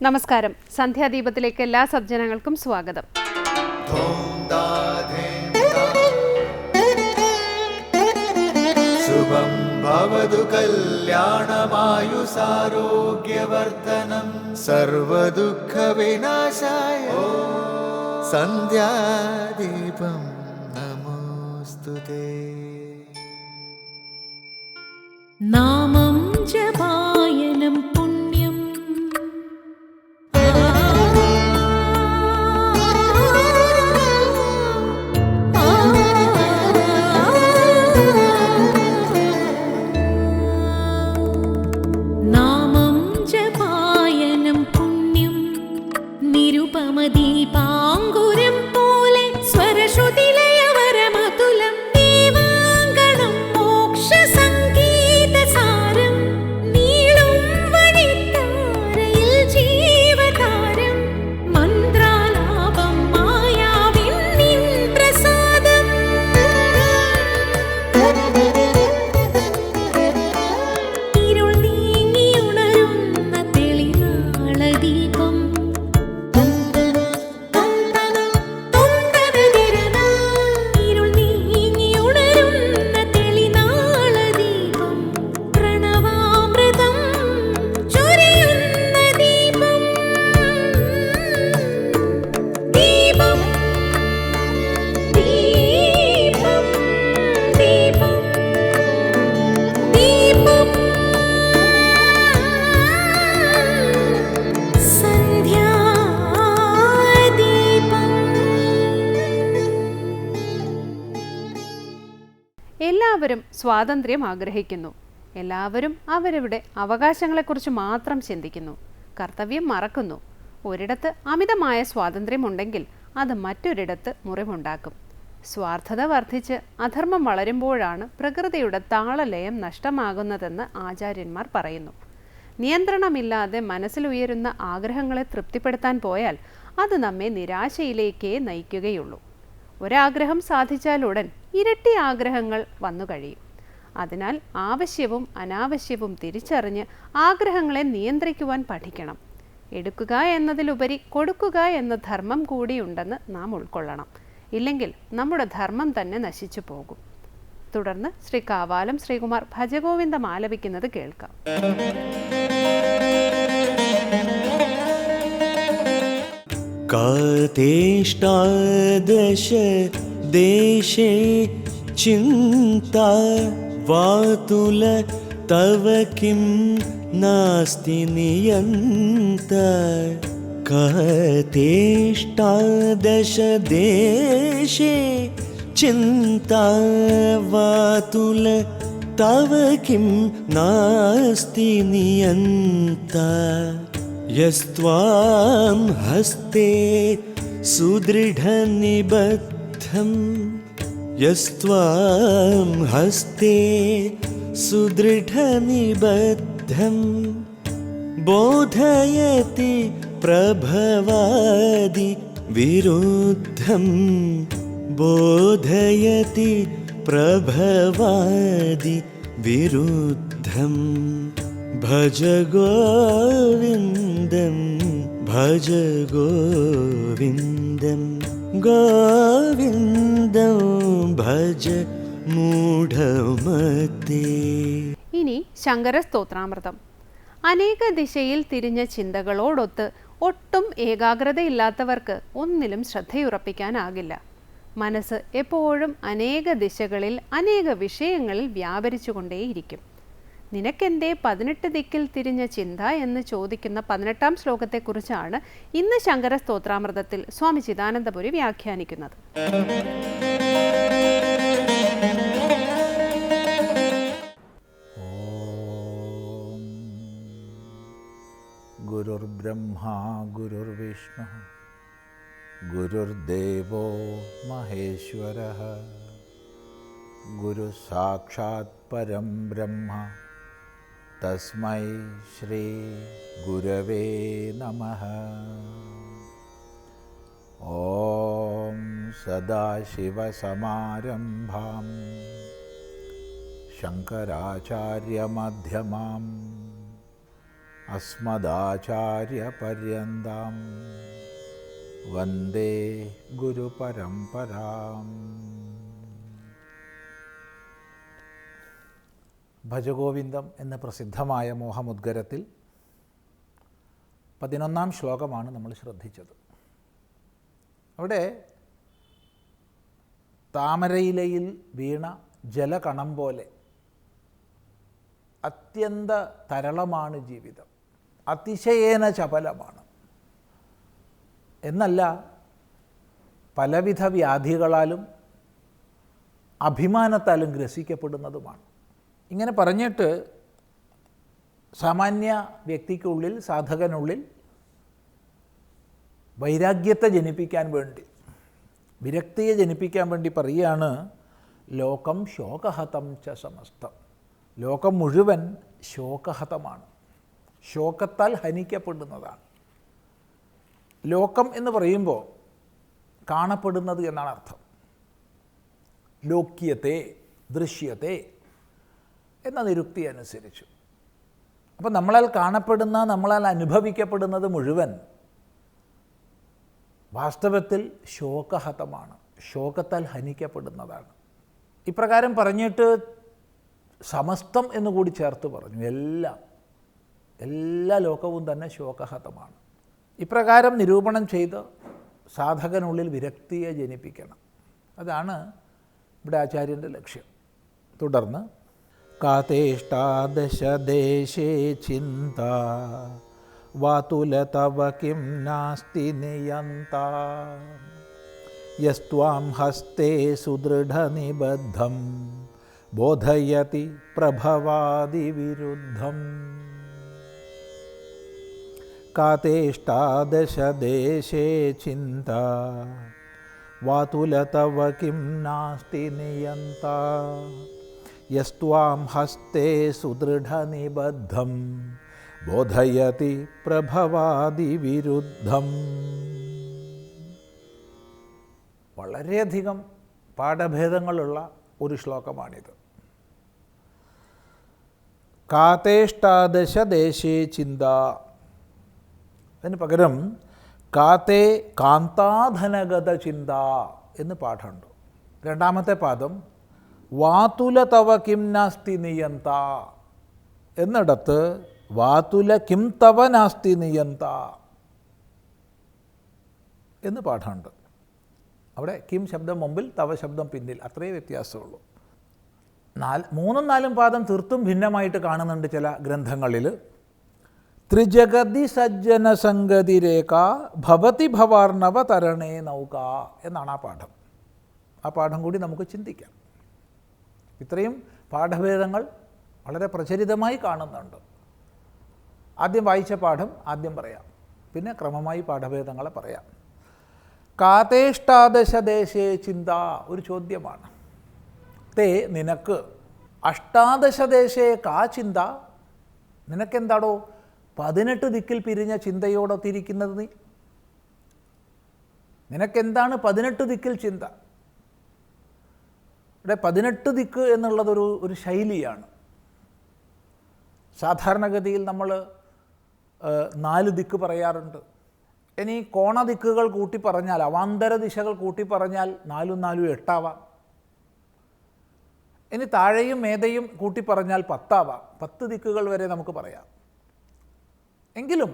നമസ്കാരം. സന്ധ്യാദീപത്തിലേക്ക് എല്ലാ സജ്ജനങ്ങൾക്കും സ്വാഗതം. ശുഭം ഭവതു കല്യാണമായുസാരോഗ്യവർദ്ധനം സർവദുഃഖ വിനാശായ സന്ധ്യാദീപം നമോസ്തുതേ. നാമം ജപായനം പുണ്യം നാമം ജപായനം പുണ്യം നിരുപമദീപാങ്കുരം പോലെ സ്വരശ്രുതിലയവരമതുലം ദീവാങ്കണം മോക്ഷസംഗീതസാരം നീളും വഴിത്താരയിൽ ജീവതാരം മന്ത്രാലാപം മായാവിൻ നിൻ പ്രസാദം ഇരുൾ നീങ്ങിയുണരുന്ന തെളിനാളദീപം ഇരുൾ നീങ്ങിയുണരുന്ന തെളിനാളദീപം പ്രണവാമൃതം ചൊരിയുന്ന ദീപം ദീപം ദീപം ദീപം ദീപം സന്ധ്യാദീപം. എല്ലാവരും സ്വാതന്ത്ര്യം ആഗ്രഹിക്കുന്നു. എല്ലാവരും അവരവരുടെ അവകാശങ്ങളെക്കുറിച്ച് മാത്രം ചിന്തിക്കുന്നു. കർത്തവ്യം മറക്കുന്നു. ഒരിടത്ത് അമിതമായ സ്വാതന്ത്ര്യമുണ്ടെങ്കിൽ അത് മറ്റൊരിടത്ത് മുറിവുണ്ടാക്കും. സ്വാർത്ഥത വർദ്ധിച്ച് അധർമ്മം വളരുമ്പോഴാണ് പ്രകൃതിയുടെ താളലയം നഷ്ടമാകുന്നതെന്ന് ആചാര്യന്മാർ പറയുന്നു. നിയന്ത്രണമില്ലാതെ മനസ്സിലുയരുന്ന ആഗ്രഹങ്ങളെ തൃപ്തിപ്പെടുത്താൻ പോയാൽ അത് നമ്മെ നിരാശയിലേക്കേ നയിക്കുകയുള്ളൂ. ഒരാഗ്രഹം സാധിച്ചാലുടൻ ഇരട്ടി ആഗ്രഹങ്ങൾ വന്നു കഴിയും. അതിനാൽ ആവശ്യവും അനാവശ്യവും തിരിച്ചറിഞ്ഞ് ആഗ്രഹങ്ങളെ നിയന്ത്രിക്കുവാൻ പഠിക്കണം. എടുക്കുക എന്നതിലുപരി കൊടുക്കുക എന്ന ധർമ്മം കൂടിയുണ്ടെന്ന് നാം ഉൾക്കൊള്ളണം. ഇല്ലെങ്കിൽ നമ്മുടെ ധർമ്മം തന്നെ നശിച്ചു പോകും. തുടർന്ന് ശ്രീ കാവാലം ശ്രീകുമാർ ഭജഗോവിന്ദം ആലപിക്കുന്നത് കേൾക്കാം. कातेष्टादश देशे चिन्ता वातुल तव किं नास्ति नियन्त कातेष्टादश देशे चिन्ता वातुल तव किं नास्ति नियन्त यस्त्वां हस्ते सुदृढनिबद्धं यस्त्वां हस्ते सुदृढनिबद्धं बोधयति प्रभवादि विरुद्धं बोधयति प्रभवादि विरुद्धं भज गोविन्दं भज गोविन्दं गोविन्दं भज മൂഢമതേ. ഇനി ശങ്കര സ്തോത്രാമൃതം. അനേക ദിശയിൽ തിരിഞ്ഞ ചിന്തകളോടൊത്ത് ഒട്ടും ഏകാഗ്രതയില്ലാത്തവർക്ക് ഒന്നിലും ശ്രദ്ധയുറപ്പിക്കാനാകില്ല. മനസ്സ് എപ്പോഴും അനേക ദിശകളിൽ അനേക വിഷയങ്ങളിൽ വ്യാപരിച്ചുകൊണ്ടേയിരിക്കും. നിനക്കെന്തേ 18 ദിക്കിൽ തിരിഞ്ഞ ചിന്ത എന്ന് ചോദിക്കുന്ന 18-ാം ശ്ലോകത്തെക്കുറിച്ചാണ് ഇന്ന് ശങ്കര സ്തോത്രാമൃതത്തിൽ സ്വാമി ചിദാനന്ദപുരി വ്യാഖ്യാനിക്കുന്നത്. ഗുരുർബ്രഹ്മാ ഗുരുർവിഷ്ണു ഗുരുർദേവോ മഹേശ്വരഃ ഗുരു സാക്ഷാത് പരം ബ്രഹ്മ തസ്മൈ ശ്രീ ഗുരവേ നമഃ. ഓം സദാശിവസമാരംഭാം ശങ്കരാചാര്യമധ്യമാം അസ്മദാചാര്യപര്യന്താം വന്ദേ ഗുരുപരമ്പരാം. ഭജഗോവിന്ദം എന്ന പ്രസിദ്ധമായ മോഹമുദ്ഗരത്തിൽ 11-ാം ശ്ലോകമാണ് നമ്മൾ ശ്രദ്ധിച്ചത്. അവിടെ താമരയിലയിൽ വീണ ജലകണം പോലെ അത്യന്ത തരളമാണ് ജീവിതം, അതിശയേന ചപലമാണ് എന്നല്ല, പലവിധ വ്യാധികളാലും അഭിമാനത്താലും ഗ്രസിക്കപ്പെടുന്നതുമാണ്. ഇങ്ങനെ പറഞ്ഞിട്ട് സാമാന്യ വ്യക്തിക്കുള്ളിൽ, സാധകനുള്ളിൽ വൈരാഗ്യത്തെ ജനിപ്പിക്കാൻ വേണ്ടി, വിരക്തിയെ ജനിപ്പിക്കാൻ വേണ്ടി പറയുകയാണ്, ലോകം ശോകഹതം ച സമസ്തം. ലോകം മുഴുവൻ ശോകഹതമാണ്, ശോകത്താൽ ഹനിക്കപ്പെടുന്നതാണ്. ലോകം എന്ന് പറയുമ്പോൾ കാണപ്പെടുന്നത് എന്നാണ് അർത്ഥം. ലോക്യത്തെ, ദൃശ്യത്തെ എന്ന നിരുക്തി അനുസരിച്ചു. അപ്പം നമ്മളാൽ കാണപ്പെടുന്ന, നമ്മളാൽ അനുഭവിക്കപ്പെടുന്നത് മുഴുവൻ വാസ്തവത്തിൽ ശോകഹതമാണ്, ശോകത്താൽ ഹനിക്കപ്പെടുന്നതാണ്. ഇപ്രകാരം പറഞ്ഞിട്ട് സമസ്തം എന്നുകൂടി ചേർത്ത് പറഞ്ഞു. എല്ലാ ലോകവും തന്നെ ശോകഹതമാണ്. ഇപ്രകാരം നിരൂപണം ചെയ്ത് സാധകനുള്ളിൽ വിരക്തിയെ ജനിപ്പിക്കണം. അതാണ് ഇവിടെ ആചാര്യൻ്റെ ലക്ഷ്യം. തുടർന്ന് കാതേഷ്ടാദശദേശേ ചിന്ത വാതുലതവ കിം നാസ്തി നിയന്താ യസ്ത്വാം ഹസ്തേ സുദൃഢനിബദ്ധം ബോധയതി പ്രഭവാദിവിരുദ്ധം. കാതേഷ്ടാദശദേശേ ചിന്ത വാതുലതവ കിം നാസ്തി നിയന്താ യസ്ത്വാം ഹസ്തേ സുദൃഢനിബദ്ധം ബോധയതി പ്രഭവാദിവിരുദ്ധം. വളരെയധികം പാഠഭേദങ്ങളുള്ള ഒരു ശ്ലോകമാണിത്. കാതേഷ്ടാദശദേശേ ചിന്ത, അതിന് പകരം കാത്തേ കാന്താധനഗത ചിന്ത എന്ന് പാഠമുണ്ട്. രണ്ടാമത്തെ പാദം വാതുല തവ കിം നാസ്തി നിയന്ത എന്നിടത്ത് വാതുല കിം തവ നാസ്തി നിയന്ത എന്ന് പാഠമുണ്ട്. അവിടെ കിം ശബ്ദം മുമ്പിൽ, തവ ശബ്ദം പിന്നിൽ, അത്രയേ വ്യത്യാസമുള്ളൂ. 3ഉം 4ഉം പാദം തീർത്തും ഭിന്നമായിട്ട് കാണുന്നുണ്ട് ചില ഗ്രന്ഥങ്ങളിൽ. ത്രിജഗതി സജ്ജന സംഗതിരേഖ ഭവതി ഭവാർണവ തരണേ നൗക എന്നാണ് ആ പാഠം. ആ പാഠം കൂടി നമുക്ക് ചിന്തിക്കാം. ഇത്രയും പാഠഭേദങ്ങൾ വളരെ പ്രചരിതമായി കാണുന്നുണ്ട്. ആദ്യം വായിച്ച പാഠം ആദ്യം പറയാം, പിന്നെ ക്രമമായി പാഠഭേദങ്ങളെ പറയാം. കാതേഷ്ടാദശദേശേ ചിന്ത ഒരു ചോദ്യമാണ്. തേ നിനക്ക്, അഷ്ടാദശദേശേ കാ ചിന്ത, നിനക്കെന്താടോ 18 ദിക്കിൽ പിരിഞ്ഞ ചിന്തയോടൊത്തിരിക്കുന്നത് നീ? നിനക്കെന്താണ് 18 ദിക്കിൽ ചിന്ത? ഇവിടെ 18 ദിക്ക് എന്നുള്ളതൊരു ശൈലിയാണ്. സാധാരണഗതിയിൽ നമ്മൾ 4 ദിക്ക് പറയാറുണ്ട്. ഇനി കോണദിക്കുകൾ കൂട്ടി പറഞ്ഞാൽ, അവാന്തര ദിശകൾ കൂട്ടി പറഞ്ഞാൽ 4ഉം 4ഉം 8 ആവാം. ഇനി താഴെയും മേതയും കൂട്ടി പറഞ്ഞാൽ 10 ആവാം. 10 ദിക്കുകൾ വരെ നമുക്ക് പറയാം. എങ്കിലും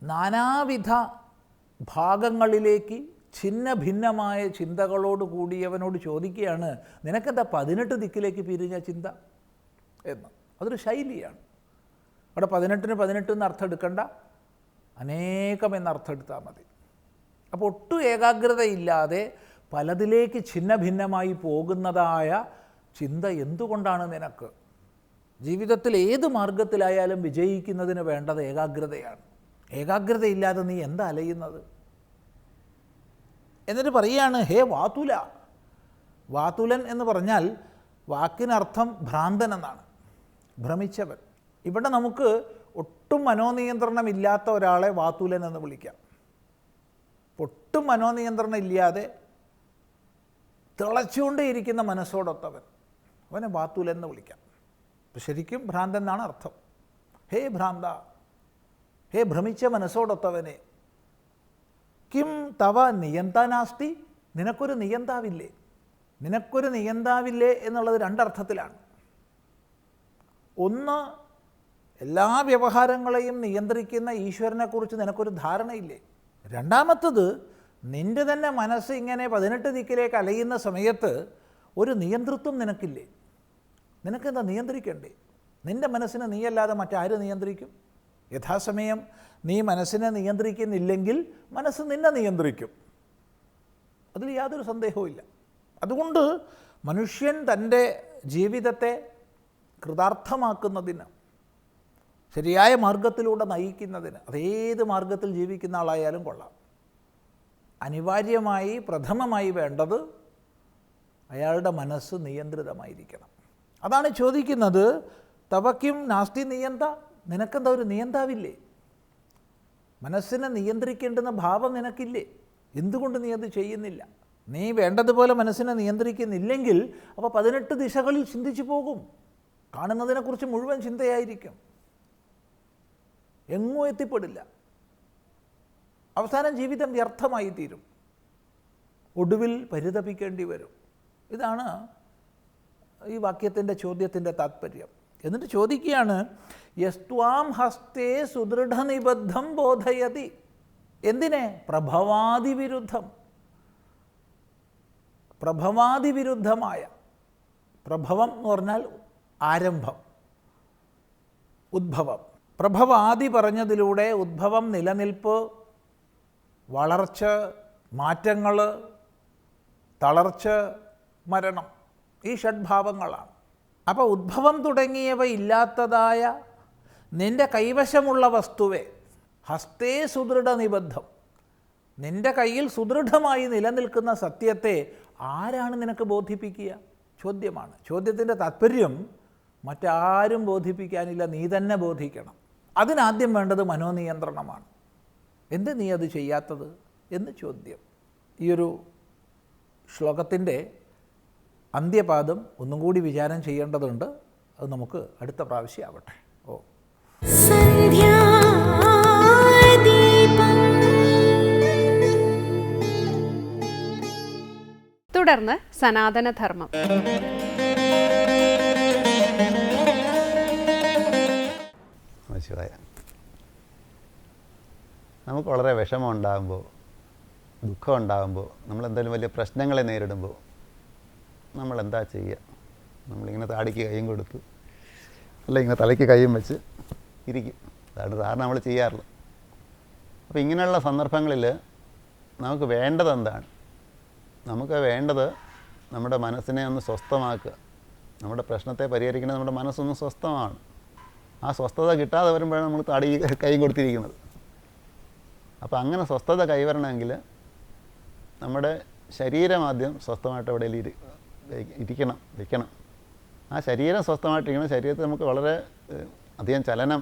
നാനാവിധ ഭാഗങ്ങളിലേക്ക് ഛിന്ന ഭിന്നമായ ചിന്തകളോട് കൂടിയവനോട് ചോദിക്കുകയാണ്, നിനക്കെന്താ 18 ദിക്കിലേക്ക് പിരിഞ്ഞ ചിന്ത എന്ന്. അതൊരു ശൈലിയാണ്. അവിടെ 18-ന് 18 എന്ന് അർത്ഥം എടുക്കണ്ട, അനേകം എന്നർത്ഥം എടുത്താൽ മതി. അപ്പോൾ ഒട്ടും ഏകാഗ്രതയില്ലാതെ പലതിലേക്ക് ഛിന്ന ഭിന്നമായി പോകുന്നതായ ചിന്ത എന്തുകൊണ്ടാണ് നിനക്ക്? ജീവിതത്തിൽ ഏത് മാർഗത്തിലായാലും വിജയിക്കുന്നതിന് വേണ്ടത് ഏകാഗ്രതയാണ്. ഏകാഗ്രതയില്ലാതെ നീ എന്താ അലയുന്നത്? എന്നിട്ട് പറയുകയാണ്, ഹേ വാതുല. വാതുലൻ എന്ന് പറഞ്ഞാൽ വാക്കിനർത്ഥം ഭ്രാന്തൻ എന്നാണ്, ഭ്രമിച്ചവൻ. ഇവിടെ നമുക്ക് ഒട്ടും മനോനിയന്ത്രണമില്ലാത്ത ഒരാളെ വാതുലൻ എന്ന് വിളിക്കാം. ഒട്ടും മനോനിയന്ത്രണം ഇല്ലാതെ തിളച്ചുകൊണ്ടേയിരിക്കുന്ന മനസ്സോടൊത്തവൻ, അവനെ വാതുലൻ എന്ന് വിളിക്കാം. ശരിക്കും ഭ്രാന്തൻ എന്നാണ് അർത്ഥം. ഹേ ഭ്രാന്ത, ഹേ ഭ്രമിച്ച മനസ്സോടൊത്തവനെ, കിം തവ നിയന്താനാസ്തി, നിനക്കൊരു നിയന്താവില്ലേ? നിനക്കൊരു നിയന്താവില്ലേ എന്നുള്ളത് രണ്ടർത്ഥത്തിലാണ്. ഒന്ന്, എല്ലാ വ്യവഹാരങ്ങളെയും നിയന്ത്രിക്കുന്ന ഈശ്വരനെക്കുറിച്ച് നിനക്കൊരു ധാരണയില്ലേ? രണ്ടാമത്തത്, നിൻ്റെ തന്നെ മനസ്സ് ഇങ്ങനെ 18 ദിക്കിലേക്ക് അലയുന്ന സമയത്ത് ഒരു നിയന്ത്രിത്വം നിനക്കില്ലേ? നിനക്കെന്താ നിയന്ത്രിക്കണ്ടേ? നിൻ്റെ മനസ്സിനെ നീയല്ലാതെ മറ്റാര് നിയന്ത്രിക്കും? യഥാസമയം നീ മനസ്സിനെ നിയന്ത്രിക്കുന്നില്ലെങ്കിൽ മനസ്സ് നിന്നെ നിയന്ത്രിക്കും. അതിൽ യാതൊരു സന്ദേഹവുമില്ല. അതുകൊണ്ട് മനുഷ്യൻ തൻ്റെ ജീവിതത്തെ കൃതാർത്ഥമാക്കുന്നതിന്, ശരിയായ മാർഗത്തിലൂടെ നയിക്കുന്നതിന്, അതേത് മാർഗത്തിൽ ജീവിക്കുന്ന ആളായാലും കൊള്ളാം, അനിവാര്യമായി പ്രഥമമായി വേണ്ടത് അയാളുടെ മനസ്സ് നിയന്ത്രിതമായിരിക്കണം. അതാണ് ചോദിക്കുന്നത്, തവക്കിം നാസ്തി നിയന്ത, നിനക്കെന്താ ഒരു നിയന്താവില്ലേ? മനസ്സിനെ നിയന്ത്രിക്കേണ്ടുന്ന ഭാവം നിനക്കില്ലേ? എന്തുകൊണ്ട് നീ അത് ചെയ്യുന്നില്ല? നീ വേണ്ടതുപോലെ മനസ്സിനെ നിയന്ത്രിക്കുന്നില്ലെങ്കിൽ അപ്പോൾ 18 ദിശകളിൽ ചിന്തിച്ചു പോകും. കാണുന്നതിനെക്കുറിച്ച് മുഴുവൻ ചിന്തയായിരിക്കും, എങ്ങും എത്തിപ്പെടില്ല. അവസാനം ജീവിതം വ്യർത്ഥമായി തീരും, ഒടുവിൽ പരിതപിക്കേണ്ടി വരും. ഇതാണ് ഈ വാക്യത്തിൻ്റെ ചോദ്യത്തിൻ്റെ താത്പര്യം. എന്നിട്ട് ചോദിക്കുകയാണ്, യസ്ത്വാം ഹസ്തേ സുദൃഢനിബദ്ധം ബോധയതി. എന്തിനെ? പ്രഭവാദിവിരുദ്ധം. പ്രഭവാദിവിരുദ്ധമായ, പ്രഭവം എന്ന് പറഞ്ഞാൽ ആരംഭം, ഉദ്ഭവം. പ്രഭവാദി പറഞ്ഞതിലൂടെ ഉദ്ഭവം, നിലനിൽപ്പ്, വളർച്ച, മാറ്റങ്ങൾ, തളർച്ച, മരണം, ഈ ഷഡ്ഭാവങ്ങളാണ്. അപ്പോൾ ഉദ്ഭവം തുടങ്ങിയവ ഇല്ലാത്തതായ നിൻ്റെ കൈവശമുള്ള വസ്തുവെ, ഹസ്തേ സുദൃഢ നിബദ്ധം, നിൻ്റെ കയ്യിൽ സുദൃഢമായി നിലനിൽക്കുന്ന സത്യത്തെ ആരാണ് നിനക്ക് ബോധിപ്പിക്കുക? ചോദ്യമാണ്. ചോദ്യത്തിൻ്റെ താത്പര്യം മറ്റാരും ബോധിപ്പിക്കാനില്ല, നീ തന്നെ ബോധിക്കണം. അതിനാദ്യം വേണ്ടത് മനോനിയന്ത്രണമാണ്. എന്ത് നീ അത് ചെയ്യാത്തത് എന്ന് ചോദ്യം. ഈയൊരു ശ്ലോകത്തിൻ്റെ അന്ത്യപാദം ഒന്നും കൂടി വിചാരം ചെയ്യേണ്ടതുണ്ട്. അത് നമുക്ക് അടുത്ത പ്രാവശ്യം ആവട്ടെ. സന്ധ്യാദീപം തുടർന്ന് സനാതനധർമ്മം. ശിവായ. നമുക്ക് വളരെ വിഷമം ഉണ്ടാകുമ്പോൾ, ദുഃഖം ഉണ്ടാകുമ്പോൾ, നമ്മളെന്തെങ്കിലും വലിയ പ്രശ്നങ്ങളെ നേരിടുമ്പോൾ നമ്മളെന്താ ചെയ്യുക? നമ്മളിങ്ങനെ താടിക്ക് കൈയും കൊടുത്ത്, അല്ല ഇങ്ങനെ തലയ്ക്ക് കൈയും വെച്ച് ഇരിക്കും. അതാണ് സാധാരണ നമ്മൾ ചെയ്യാറുള്ളത്. അപ്പോൾ ഇങ്ങനെയുള്ള സന്ദർഭങ്ങളിൽ നമുക്ക് വേണ്ടത് എന്താണ്? നമുക്ക് വേണ്ടത് നമ്മുടെ മനസ്സിനെ ഒന്ന് സ്വസ്ഥമാക്കുക. നമ്മുടെ പ്രശ്നത്തെ പരിഹരിക്കുന്നത് നമ്മുടെ മനസ്സൊന്ന് സ്വസ്ഥമാണ്. ആ സ്വസ്ഥത കിട്ടാതെ വരുമ്പോഴാണ് നമ്മൾ താടി കൈ കൊടുത്തിരിക്കുന്നത്. അപ്പോൾ അങ്ങനെ സ്വസ്ഥത കൈവരണമെങ്കിൽ നമ്മുടെ ശരീരം ആദ്യം സ്വസ്ഥമായിട്ട് എവിടെയെങ്കിലും വെക്കണം. ആ ശരീരം സ്വസ്ഥമായിട്ടിരിക്കണം. ശരീരത്തിൽ നമുക്ക് വളരെ അധികം ചലനം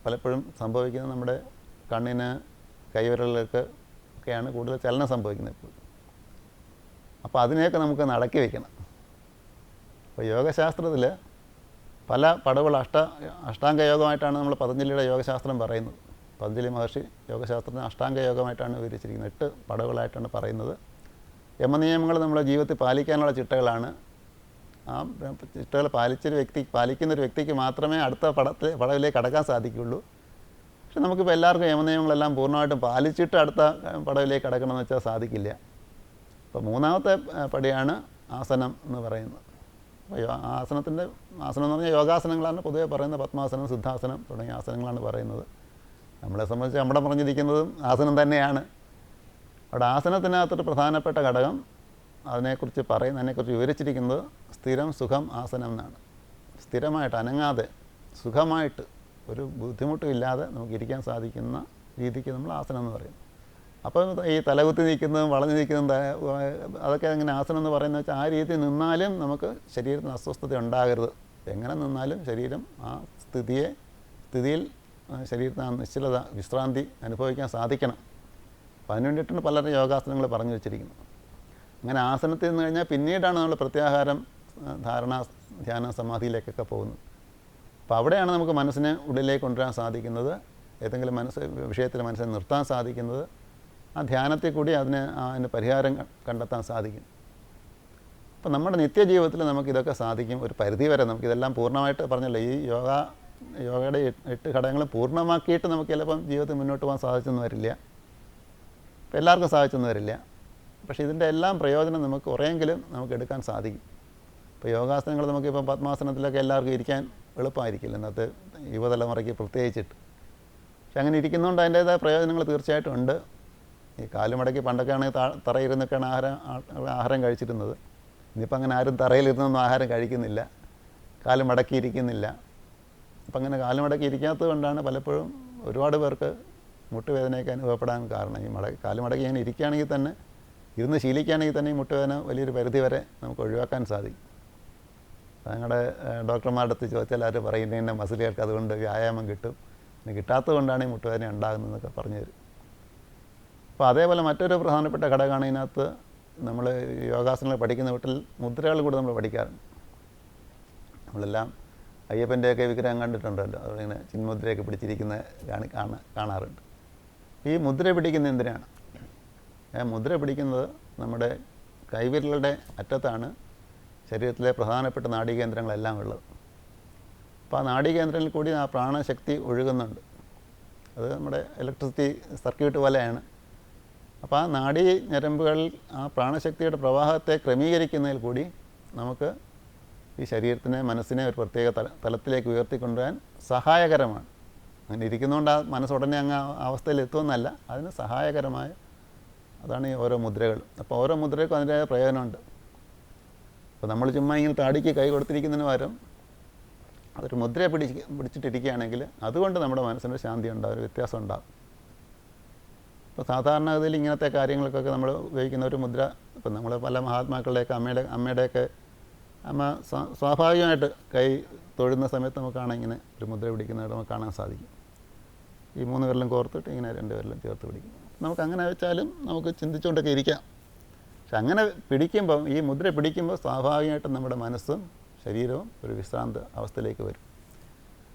പലപ്പോഴും സംഭവിക്കുന്നത് നമ്മുടെ കണ്ണിന്, കൈവിരലുകൾക്ക് ഒക്കെയാണ് കൂടുതൽ ചലനം സംഭവിക്കുന്നത് ഇപ്പോൾ. അപ്പോൾ അതിനെയൊക്കെ നമുക്ക് നടക്കി വയ്ക്കണം. അപ്പോൾ യോഗശാസ്ത്രത്തിൽ പല പടവുകൾ അഷ്ടാംഗ യോഗമായിട്ടാണ് നമ്മൾ പതഞ്ജലിയുടെ യോഗശാസ്ത്രം പറയുന്നത്. പതഞ്ജലി മഹർഷി യോഗശാസ്ത്രത്തിന് അഷ്ടാംഗ യോഗമായിട്ടാണ് വിവരിച്ചിരിക്കുന്നത്. 8 പടവുകളായിട്ടാണ് പറയുന്നത്. യമനിയമങ്ങൾ നമ്മുടെ ജീവിതത്തിൽ പാലിക്കാനുള്ള ചിട്ടകളാണ്. ആ ചിട്ടകൾ പാലിക്കുന്നൊരു വ്യക്തിക്ക് മാത്രമേ അടുത്ത പടവിലേക്ക് കടക്കാൻ സാധിക്കുകയുള്ളൂ. പക്ഷെ നമുക്കിപ്പോൾ എല്ലാവർക്കും യമനിയമങ്ങളെല്ലാം പൂർണ്ണമായിട്ടും പാലിച്ചിട്ട് അടുത്ത പടവിലേക്ക് കടക്കണമെന്ന് വെച്ചാൽ സാധിക്കില്ല. അപ്പോൾ 3ാമത്തെ പടിയാണ് ആസനം എന്ന് പറയുന്നത്. അപ്പോൾ ആസനം എന്ന് പറഞ്ഞാൽ യോഗാസനങ്ങളാണ് പൊതുവെ പറയുന്നത്. പത്മാസനം, സിദ്ധാസനം തുടങ്ങിയ ആസനങ്ങളാണ് പറയുന്നത്. നമ്മളെ സംബന്ധിച്ച് നമ്മുടെ പറഞ്ഞിരിക്കുന്നതും ആസനം തന്നെയാണ്. അവിടെ ആസനത്തിനകത്തൊരു പ്രധാനപ്പെട്ട ഘടകം, അതിനെക്കുറിച്ച് വിവരിച്ചിരിക്കുന്നത് സ്ഥിരം സുഖം ആസനം എന്നാണ്. സ്ഥിരമായിട്ട്, അനങ്ങാതെ, സുഖമായിട്ട്, ഒരു ബുദ്ധിമുട്ടും ഇല്ലാതെ നമുക്ക് ഇരിക്കാൻ സാധിക്കുന്ന രീതിക്ക് നമ്മൾ ആസനം എന്ന് പറയും. അപ്പോൾ ഈ തലകുത്തി നിൽക്കുന്നതും വളഞ്ഞു നിൽക്കുന്നതും അതൊക്കെ അങ്ങനെ ആസനം എന്ന് പറയുന്നത് വെച്ചാൽ ആ രീതിയിൽ നിന്നാലും നമുക്ക് ശരീരത്തിന് അസ്വസ്ഥത ഉണ്ടാകരുത്. എങ്ങനെ നിന്നാലും ശരീരം ആ സ്ഥിതിയിൽ ശരീരത്തിന് ആ നിശ്ചലത, വിശ്രാന്തി അനുഭവിക്കാൻ സാധിക്കണം. അപ്പോൾ അതിന് വേണ്ടിയിട്ടാണ് പലരും യോഗാസനങ്ങൾ പറഞ്ഞു വെച്ചിരിക്കുന്നത്. അങ്ങനെ ആസനത്തിൽ നിന്ന് കഴിഞ്ഞാൽ പിന്നീടാണ് നമ്മൾ പ്രത്യാഹാരം, ധാരണ, ധ്യാന, സമാധിയിലേക്കൊക്കെ പോകുന്നത്. അപ്പോൾ അവിടെയാണ് നമുക്ക് മനസ്സിനെ ഉള്ളിലേക്ക് കൊണ്ടുവരാൻ സാധിക്കുന്നത്, ഏതെങ്കിലും വിഷയത്തിൽ മനസ്സിനെ നിർത്താൻ സാധിക്കുന്നത്. ആ ധ്യാനത്തിൽ കൂടി അതിന് പരിഹാരം കണ്ടെത്താൻ സാധിക്കും. അപ്പോൾ നമ്മുടെ നിത്യജീവിതത്തിൽ നമുക്കിതൊക്കെ സാധിക്കും. ഒരു പരിധി വരെ നമുക്കിതെല്ലാം പൂർണ്ണമായിട്ട് പറഞ്ഞല്ലോ, ഈ യോഗയുടെ 8 ഘടകങ്ങളും പൂർണ്ണമാക്കിയിട്ട് നമുക്ക് ചിലപ്പം ജീവിതത്തിൽ മുന്നോട്ട് പോകാൻ സാധിച്ചെന്ന് വരില്ല, ഇപ്പോൾ എല്ലാവർക്കും സാധിച്ചെന്ന് വരില്ല. പക്ഷേ ഇതിൻ്റെ എല്ലാം പ്രയോജനം നമുക്ക് കുറേയെങ്കിലും നമുക്ക് എടുക്കാൻ സാധിക്കും. ഇപ്പോൾ യോഗാസനങ്ങൾ നമുക്കിപ്പോൾ പത്മാസനത്തിലൊക്കെ എല്ലാവർക്കും ഇരിക്കാൻ എളുപ്പമായിരിക്കില്ല, ഇന്നത്തെ യുവതലമുറയ്ക്ക് പ്രത്യേകിച്ചിട്ട്. പക്ഷെ അങ്ങനെ ഇരിക്കുന്നതുകൊണ്ട് അതിൻ്റേതായ പ്രയോജനങ്ങൾ തീർച്ചയായിട്ടും ഉണ്ട്. ഈ കാലുമടക്കി പണ്ടൊക്കെ ആണെങ്കിൽ തറയിരുന്നൊക്കെയാണ് ആഹാരം കഴിച്ചിരുന്നത്. ഇന്നിപ്പോൾ അങ്ങനെ ആരും തറയിലിരുന്നൊന്നും ആഹാരം കഴിക്കുന്നില്ല, കാല് മടക്കിയിരിക്കുന്നില്ല. അപ്പം അങ്ങനെ കാല് മടക്കി ഇരിക്കാത്തത് കൊണ്ടാണ് പലപ്പോഴും ഒരുപാട് പേർക്ക് മുട്ടുവേദനയൊക്കെ അനുഭവപ്പെടാൻ കാരണം. ഈ കാല് മടക്കി ഇങ്ങനെ ഇരിക്കുകയാണെങ്കിൽ തന്നെ, ഇരുന്ന് ശീലിക്കുകയാണെങ്കിൽ തന്നെ ഈ മുട്ടുവേദന വലിയൊരു പരിധി വരെ നമുക്ക് ഒഴിവാക്കാൻ സാധിക്കും. ഞങ്ങളുടെ ഡോക്ടർമാരുടെ അടുത്ത് ചോദിച്ചാൽ അവർ പറയുന്നത് ഇന്ന മസിലുകൾക്ക് അതുകൊണ്ട് വ്യായാമം കിട്ടും, പിന്നെ കിട്ടാത്തത് കൊണ്ടാണ് ഈ മുട്ടുവേദന ഉണ്ടാകുന്നതെന്നൊക്കെ പറഞ്ഞു തരും. അപ്പോൾ അതേപോലെ മറ്റൊരു പ്രധാനപ്പെട്ട ഘടകമാണ് ഇതിനകത്ത് നമ്മൾ യോഗാസനങ്ങൾ പഠിക്കുന്ന വീട്ടിൽ മുദ്രകൾ കൂടെ നമ്മൾ പഠിക്കാറുണ്ട്. നമ്മളെല്ലാം അയ്യപ്പൻ്റെയൊക്കെ വിഗ്രഹം കണ്ടിട്ടുണ്ടല്ലോ, അതിങ്ങനെ ചിന്മുദ്രയൊക്കെ പിടിച്ചിരിക്കുന്ന കാണാറുണ്ട്. ഈ മുദ്ര പിടിക്കുന്ന എന്തിനാണ്? മുദ്ര പിടിക്കുന്നത് നമ്മുടെ കൈവിരലുടെ അറ്റത്താണ് ശരീരത്തിലെ പ്രധാനപ്പെട്ട നാഡീകേന്ദ്രങ്ങളെല്ലാം ഉള്ളത്. അപ്പോൾ ആ നാഡീകേന്ദ്രങ്ങളിൽ കൂടി ആ പ്രാണശക്തി ഒഴുകുന്നുണ്ട്. അത് നമ്മുടെ ഇലക്ട്രിസിറ്റി സർക്യൂട്ട് പോലെയാണ്. അപ്പോൾ ആ നാഡീ ഞരമ്പുകളിൽ ആ പ്രാണശക്തിയുടെ പ്രവാഹത്തെ ക്രമീകരിക്കുന്നതിൽ കൂടി നമുക്ക് ഈ ശരീരത്തിനെ മനസ്സിനെ ഒരു പ്രത്യേക തലത്തിലേക്ക് ഉയർത്തിക്കൊണ്ടുവരാൻ സഹായകരമാണ്. അങ്ങനെ ഇരിക്കുന്നതുകൊണ്ട് ആ മനസ്സ് ഉടനെ അങ്ങ് അവസ്ഥയിൽ എത്തുമെന്നല്ല, അതിന് സഹായകരമായ അതാണ് ഈ ഓരോ മുദ്രകൾ. അപ്പോൾ ഓരോ മുദ്രയ്ക്കും അതിൻ്റെതായ പ്രയോജനമുണ്ട്. അപ്പോൾ നമ്മൾ ചുമ്മാ ഇങ്ങനെ താടിക്ക് കൈ കൊടുത്തിരിക്കുന്നതിന് പകരം അതൊരു മുദ്രയെ പിടിച്ചിട്ടിരിക്കുകയാണെങ്കിൽ അതുകൊണ്ട് നമ്മുടെ മനസ്സിൻ്റെ ശാന്തി ഉണ്ടാകും, ഒരു വ്യത്യാസം ഉണ്ടാകും. ഇപ്പോൾ സാധാരണഗതിയിൽ ഇങ്ങനത്തെ കാര്യങ്ങൾക്കൊക്കെ നമ്മൾ ഉപയോഗിക്കുന്ന ഒരു മുദ്ര, ഇപ്പം നമ്മൾ പല മഹാത്മാക്കളുടെയൊക്കെ അമ്മയുടെയൊക്കെ അമ്മ സ്വാഭാവികമായിട്ട് കൈ തൊഴുന്ന സമയത്ത് നമുക്ക് കാണാൻ ഇങ്ങനെ ഒരു മുദ്ര പിടിക്കുന്നതായിട്ട് നമുക്ക് കാണാൻ സാധിക്കും. ഈ 3 വിരലും കോർത്തിട്ട് ഇങ്ങനെ 2 വിരലും ചേർത്ത് പിടിക്കും. നമുക്ക് അങ്ങനെ വെച്ചാലും നമുക്ക് ചിന്തിച്ചുകൊണ്ടൊക്കെ ഇരിക്കാം. പക്ഷെ അങ്ങനെ പിടിക്കുമ്പം, ഈ മുദ്ര പിടിക്കുമ്പോൾ സ്വാഭാവികമായിട്ടും നമ്മുടെ മനസ്സും ശരീരവും ഒരു വിശ്രാന്ത അവസ്ഥയിലേക്ക് വരും.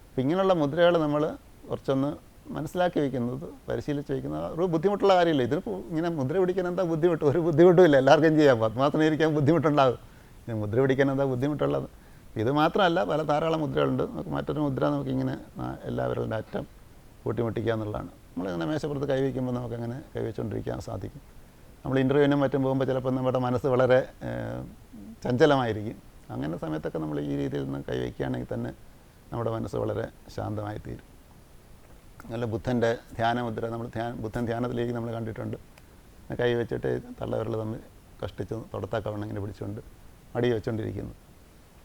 അപ്പം ഇങ്ങനെയുള്ള മുദ്രകൾ നമ്മൾ കുറച്ചൊന്ന് മനസ്സിലാക്കി വയ്ക്കുന്നത്, പരിശീലിച്ച് വയ്ക്കുന്നത് ഒരു ബുദ്ധിമുട്ടുള്ള കാര്യമില്ല. ഇതിന് ഇങ്ങനെ മുദ്ര പിടിക്കാൻ എന്താ ബുദ്ധിമുട്ട്? ഒരു ബുദ്ധിമുട്ടുമില്ല, എല്ലാവർക്കും ചെയ്യാം. പത്മാസനം ഇരിക്കാൻ ബുദ്ധിമുട്ടുണ്ടാകും, മുദ്ര പിടിക്കാൻ എന്താ ബുദ്ധിമുട്ടുള്ളത്? ഇത് മാത്രമല്ല, ധാരാളം മുദ്രകളുണ്ട്. നമുക്ക് മറ്റൊരു മുദ്ര നമുക്കിങ്ങനെ എല്ലാവരുടെ അറ്റം കൂട്ടിമുട്ടിക്കുക എന്നുള്ളതാണ്. നമ്മളിങ്ങനെ മേശപ്പുറത്ത് കൈവയ്ക്കുമ്പോൾ നമുക്കങ്ങനെ കൈവച്ചുകൊണ്ടിരിക്കാൻ സാധിക്കും. നമ്മൾ ഇൻ്റർവ്യൂവിനും മറ്റും പോകുമ്പോൾ ചിലപ്പോൾ നമ്മുടെ മനസ്സ് വളരെ ചഞ്ചലമായിരിക്കും. അങ്ങനെ സമയത്തൊക്കെ നമ്മൾ ഈ രീതിയിൽ നിന്ന് കൈവയ്ക്കുകയാണെങ്കിൽ തന്നെ നമ്മുടെ മനസ്സ് വളരെ ശാന്തമായി തീരും. നല്ല ബുദ്ധൻ്റെ ധ്യാനമുദ്ര, ബുദ്ധൻ ധ്യാനത്തിലേക്ക് നമ്മൾ കണ്ടിട്ടുണ്ട്. കൈ വെച്ചിട്ട് തള്ളവിരൽ തമ്മിൽ കഷ്ടിച്ച് തുടത്താക്കവണ്ണം ഇങ്ങനെ പിടിച്ചുകൊണ്ട് മടി വെച്ചുകൊണ്ടിരിക്കുന്നു.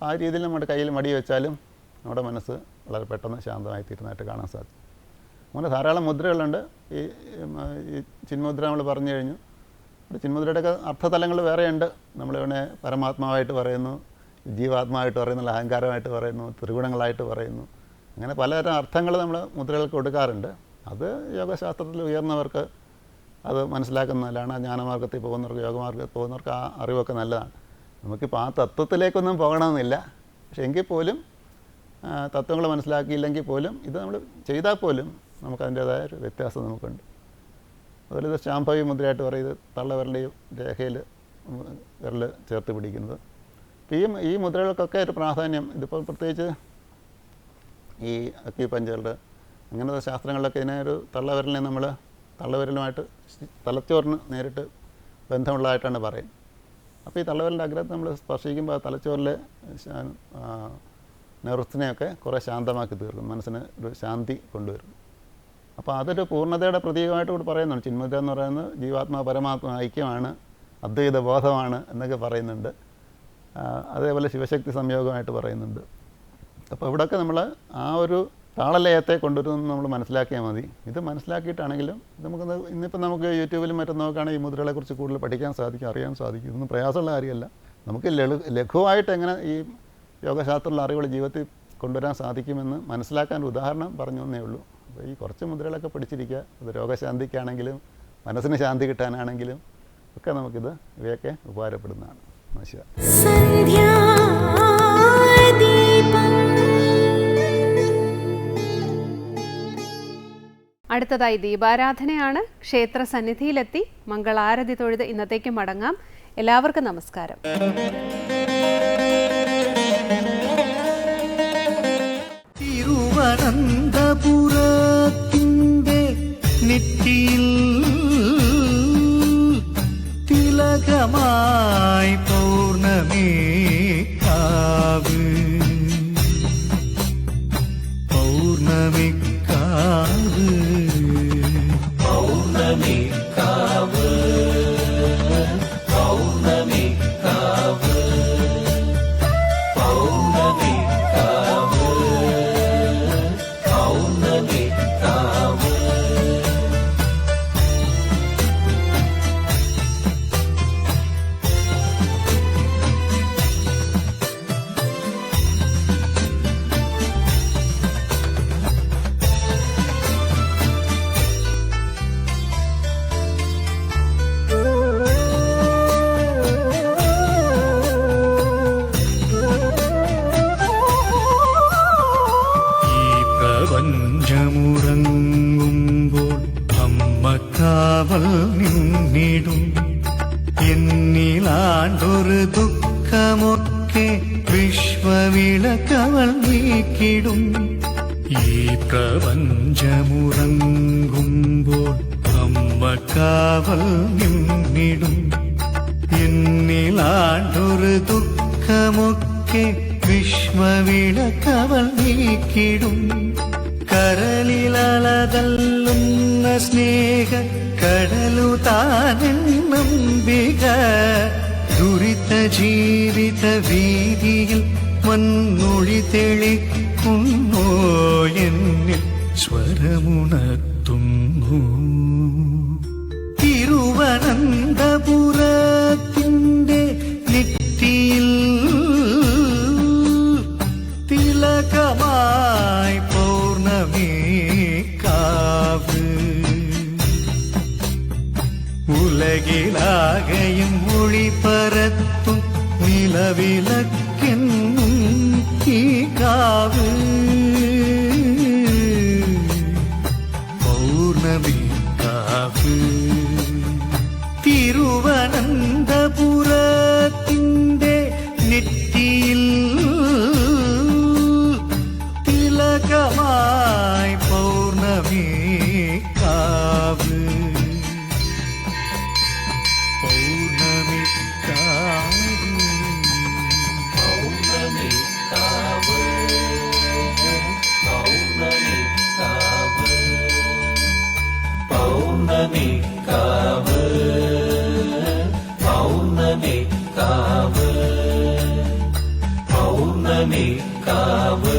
ആ രീതിയിൽ നമ്മുടെ കയ്യിൽ മടി വെച്ചാലും നമ്മുടെ മനസ്സ് വളരെ പെട്ടെന്ന് ശാന്തമായി തീരുന്നതായിട്ട് കാണാൻ സാധിക്കും. അങ്ങനെ ധാരാളം മുദ്രകളുണ്ട്. ഈ ചിന്മുദ്ര നമ്മൾ പറഞ്ഞു കഴിഞ്ഞു. ചിന്മുദ്രയുടെയൊക്കെ അർത്ഥതലങ്ങൾ വേറെയുണ്ട്. നമ്മളിവിടെ പരമാത്മാവായിട്ട് പറയുന്നു, ജീവാത്മാവായിട്ട് പറയുന്നു, അഹങ്കാരമായിട്ട് പറയുന്നു, ത്രിഗുണങ്ങളായിട്ട് പറയുന്നു. അങ്ങനെ പലതരം അർത്ഥങ്ങൾ നമ്മൾ മുദ്രകൾക്ക് കൊടുക്കാറുണ്ട്. അത് യോഗശാസ്ത്രത്തിൽ ഉയർന്നവർക്ക് അത് മനസ്സിലാക്കുന്നതല്ലാണ്. ജ്ഞാനമാർഗത്തിൽ പോകുന്നവർക്ക്, യോഗമാർഗത്തിൽ പോകുന്നവർക്ക് ആ അറിവൊക്കെ നല്ലതാണ്. നമുക്കിപ്പോൾ ആ തത്വത്തിലേക്കൊന്നും പോകണമെന്നില്ല. പക്ഷെ എങ്കിൽ പോലും തത്വങ്ങൾ മനസ്സിലാക്കിയില്ലെങ്കിൽ പോലും ഇത് നമ്മൾ ചെയ്താൽ പോലും നമുക്കതിൻ്റേതായ ഒരു വ്യത്യാസം നമുക്കുണ്ട്. അതുപോലെ ഇത് ശാംഭവി മുദ്രയായിട്ട് പറയുന്നത് തള്ളവിരലിൻ്റെയും രേഖയിൽ വിരൽ ചേർത്ത് പിടിക്കുന്നത്. അപ്പോൾ ഈ മുദ്രകൾക്കൊക്കെ ഒരു പ്രാധാന്യം, ഇതിപ്പോൾ പ്രത്യേകിച്ച് ഈ അക്യുപഞ്ചറിൽ അങ്ങനത്തെ ശാസ്ത്രങ്ങളിലൊക്കെ ഇതിനെ ഒരു തള്ളവിരലിനെ നമ്മൾ തള്ളവിരലുമായിട്ട് തലച്ചോറിന് നേരിട്ട് ബന്ധമുള്ളതായിട്ടാണ് പറയുന്നത്. അപ്പോൾ ഈ തള്ളവിരലിൻ്റെ അഗ്രഹത്തെ നമ്മൾ സ്പർശിക്കുമ്പോൾ തലച്ചോറിലെ നെർവ്സിനെയൊക്കെ കുറേ ശാന്തമാക്കി തീർക്കും, മനസ്സിന് ഒരു ശാന്തി കൊണ്ടുവരും. അപ്പോൾ അതൊരു പൂർണ്ണതയുടെ പ്രതീകമായിട്ട് കൂടി പറയുന്നുണ്ട്. ചിന്മുദ്ര എന്ന് പറയുന്നത് ജീവാത്മാ പരമാത്മാ ഐക്യമാണ്, അദ്വൈത ബോധമാണ് എന്നൊക്കെ പറയുന്നുണ്ട്. അതേപോലെ ശിവശക്തി സംയോഗമായിട്ട് പറയുന്നുണ്ട്. അപ്പോൾ ഇവിടെയൊക്കെ നമ്മൾ ആ ഒരു താളലയത്തെ കൊണ്ടുവരുമെന്ന് നമ്മൾ മനസ്സിലാക്കിയാൽ മതി. ഇത് മനസ്സിലാക്കിയിട്ടാണെങ്കിലും നമുക്ക് ഇന്നിപ്പോൾ നമുക്ക് യൂട്യൂബിലും മറ്റും നോക്കുകയാണെങ്കിൽ ഈ മുദ്രകളെക്കുറിച്ച് കൂടുതൽ പഠിക്കാൻ സാധിക്കും, അറിയാൻ സാധിക്കും. ഇതൊന്നും പ്രയാസമുള്ള കാര്യമല്ല. നമുക്ക് ലഘുവായിട്ട് എങ്ങനെ ഈ യോഗശാസ്ത്രമുള്ള അറിവുകൾ ജീവിതത്തിൽ കൊണ്ടുവരാൻ സാധിക്കുമെന്ന് മനസ്സിലാക്കാൻ ഒരു ഉദാഹരണം പറഞ്ഞു എന്നേ ഉള്ളൂ. അപ്പോൾ ഈ കുറച്ച് മുദ്രകളൊക്കെ പഠിച്ചിരിക്കുക. അത് രോഗശാന്തിക്കാണെങ്കിലും മനസ്സിന് ശാന്തി കിട്ടാനാണെങ്കിലും ഒക്കെ നമുക്കിത് ഇവയൊക്കെ ഉപകാരപ്പെടുന്നതാണ്. നമസ്കാരം. സന്ധ്യാദീപം അടുത്തതായി ദീപാരാധനയാണ്. ക്ഷേത്ര സന്നിധിയിലെത്തി മംഗളാരതി തൊഴുത് ഇന്നത്തേക്ക് മടങ്ങാം. എല്ലാവർക്കും നമസ്കാരം. തിരുവനന്തപുരത്തിൻ്റെ നെറ്റിയിൽ തിലകമായി പൗർണമി കാവ്, പൗർണമി കാവ്, പൗർണമി കാവ്, പൗർണമി കാവ്, പൗർണമി കാവ്, പൗർണമി കാവ്. പ്രപഞ്ചമുറങ്ങുമ്പോൾ അമ്മ കാവൽ നിന്നിടും. എന്നിലാണ്ടൊരു ദുഃഖമൊക്കെ വിശ്വവിളക്കവൾ നീക്കിടും. ഈ പ്രപഞ്ചമുറങ്ങുമ്പോൾ അമ്മ കാവൽ നിന്നിടും. എന്നിലാണ്ടൊരു ദുഃഖമൊക്കെ വിശ്വവിളക്കവൾ നീക്കിടും. കരളിലതല്ലുന്ന സ്നേഹ കടലു താനെന്നംബിക. ദുരിത ജീവിത വീതിയിൽ വന്നൊഴി തെളിക്കുന്നോ എന്നിൽ സ്വരമുണർത്തുന്നു. തിരുവനന്തപുരത്തിൻ്റെ നെറ്റിയിൽ തിലകമായി പൗർണമി കാവ്, ഉലകിലാകയും ഒളി പരത്തും നിലവിളക്കെന്നും ഈ കാവ്, പൗർണമി കാവ്. തിരുവനന്തപുരത്തിൻ്റെ നെറ്റിയിൽ തിലകമായി പൗർണമി കാവ്, പൗർണമി കാവ്, പൗർണമി കാവ്, പൗർണമി കാവ്, പൗർണമി കാവ്, പൗർണമി കാവ്, പൗർണമി കാവ്.